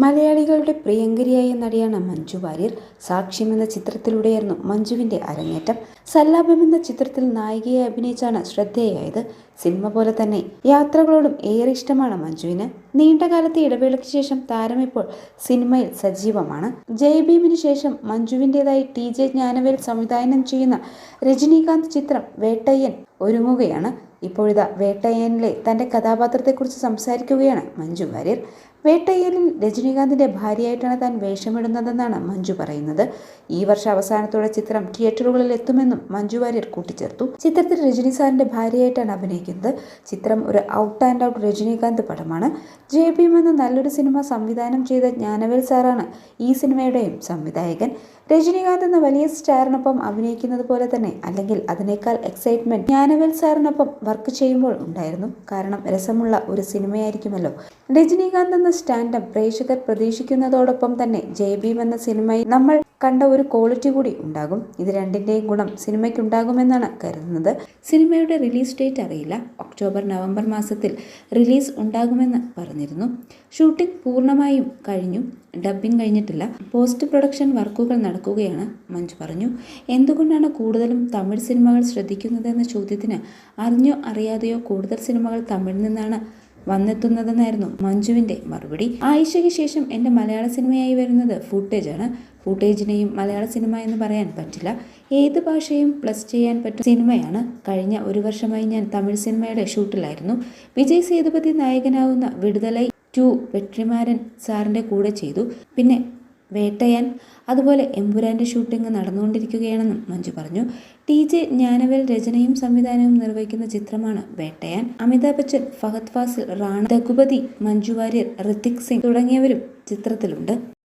മലയാളികളുടെ പ്രിയങ്കരിയായ നടിയാണ് മഞ്ജു വാര്യർ. സാക്ഷ്യം എന്ന ചിത്രത്തിലൂടെയായിരുന്നു മഞ്ജുവിന്റെ അരങ്ങേറ്റം. സല്ലാപം എന്ന ചിത്രത്തിൽ നായികയായി അഭിനയിച്ചാണ് ശ്രദ്ധേയായത്. സിനിമ പോലെ തന്നെ യാത്രകളോടും ഏറെ ഇഷ്ടമാണ് മഞ്ജുവിന്. നീണ്ടകാലത്തെ ഇടവേളയ്ക്ക് ശേഷം താരം ഇപ്പോൾ സിനിമയിൽ സജീവമാണ്. ജയഭീമിന് ശേഷം മഞ്ജുവിൻ്റെതായി TJ ജ്ഞാനവേൽ സംവിധാനം ചെയ്യുന്ന രജനീകാന്ത് ചിത്രം വേട്ടയ്യൻ ഒരുങ്ങുകയാണ്. ഇപ്പോഴിതാ വേട്ടയ്യനിലെ തന്റെ കഥാപാത്രത്തെക്കുറിച്ച് സംസാരിക്കുകയാണ് മഞ്ജു വാര്യർ. വേട്ടയ്യനിൽ രജനീകാന്തിന്റെ ഭാര്യയായിട്ടാണ് താൻ വേഷമിടുന്നതെന്നാണ് മഞ്ജു പറയുന്നത്. ഈ വർഷ അവസാനത്തോടെ ചിത്രം തിയേറ്ററുകളിൽ എത്തുമെന്നും മഞ്ജു വാര്യർ കൂട്ടിച്ചേർത്തു. ചിത്രത്തിൽ രജനി സാറിന്റെ ഭാര്യയായിട്ടാണ് അഭിനയിക്കുന്നത്. ചിത്രം ഒരു ഔട്ട് ആൻഡ് ഔട്ട് രജനീകാന്ത് പടമാണ്. ജയഭീം എന്ന നല്ലൊരു സിനിമ സംവിധാനം ചെയ്ത ജ്ഞാനവേൽ സാറാണ് ഈ സിനിമയുടെയും സംവിധായകൻ. രജനീകാന്ത് എന്ന വലിയ സ്റ്റാറിനൊപ്പം അഭിനയിക്കുന്നത് പോലെ തന്നെ, അല്ലെങ്കിൽ അതിനേക്കാൾ എക്സൈറ്റ്മെന്റ് ജ്ഞാനവേൽ സാറിനൊപ്പം വർക്ക് ചെയ്യുമ്പോൾ ഉണ്ടായിരുന്നു. കാരണം രസമുള്ള ഒരു സിനിമയായിരിക്കുമല്ലോ. രജനീകാന്ത് എന്ന സ്റ്റാൻഡപ്പ് പ്രേക്ഷകർ പ്രതീക്ഷിക്കുന്നതോടൊപ്പം തന്നെ ജയഭീം എന്ന സിനിമയിൽ നമ്മൾ കണ്ട ഒരു ക്വാളിറ്റി കൂടി ഉണ്ടാകും. ഇത് രണ്ടിന്റെയും ഗുണം സിനിമയ്ക്കുണ്ടാകുമെന്നാണ് കരുതുന്നത്. സിനിമയുടെ റിലീസ് ഡേറ്റ് അറിയില്ല. ഒക്ടോബർ നവംബർ മാസത്തിൽ റിലീസ് ഉണ്ടാകുമെന്ന് പറഞ്ഞിരുന്നു. ഷൂട്ടിംഗ് പൂർണ്ണമായും കഴിഞ്ഞു, ഡബ്ബിംഗ് കഴിഞ്ഞിട്ടില്ല. പോസ്റ്റ് പ്രൊഡക്ഷൻ വർക്കുകൾ നടക്കുകയാണ്, മഞ്ജു പറഞ്ഞു. എന്തുകൊണ്ടാണ് കൂടുതലും തമിഴ് സിനിമകൾ ശ്രദ്ധിക്കുന്നതെന്ന ചോദ്യത്തിന് അറിഞ്ഞോ അറിയാതെയോ കൂടുതൽ സിനിമകൾ തമിഴിൽ നിന്നാണ് വന്നെത്തുന്നതെന്നായിരുന്നു മഞ്ജുവിന്റെ മറുപടി. ആയിഷയ്ക്ക് ശേഷം എൻ്റെ മലയാള സിനിമയായി വരുന്നത് ഫുട്ടേജാണ്. ഫുട്ടേജിനെയും മലയാള സിനിമ എന്ന് പറയാൻ പറ്റില്ല. ഏത് ഭാഷയും പ്ലസ് ചെയ്യാൻ പറ്റും സിനിമയാണ്. കഴിഞ്ഞ ഒരു വർഷമായി ഞാൻ തമിഴ് സിനിമയുടെ ഷൂട്ടിലായിരുന്നു. വിജയ് സേതുപതി നായകനാവുന്ന വിടുതലൈ 2 വെട്രിമാരൻ സാറിൻ്റെ കൂടെ ചെയ്തു. പിന്നെ വേട്ടയാൻ, അതുപോലെ എമ്പുരാൻ്റെ ഷൂട്ടിംഗ് നടന്നുകൊണ്ടിരിക്കുകയാണെന്നും മഞ്ജു പറഞ്ഞു. TJ ജ്ഞാനവേൽ രചനയും സംവിധാനവും നിർവഹിക്കുന്ന ചിത്രമാണ് വേട്ടയാൻ. അമിതാഭ് ബച്ചൻ, ഫഹദ് ഫാസിൽ, റാണ ദഗുപതി, മഞ്ജു വാര്യർ, ഋത്തിക് സിംഗ് തുടങ്ങിയവരും ചിത്രത്തിലുണ്ട്.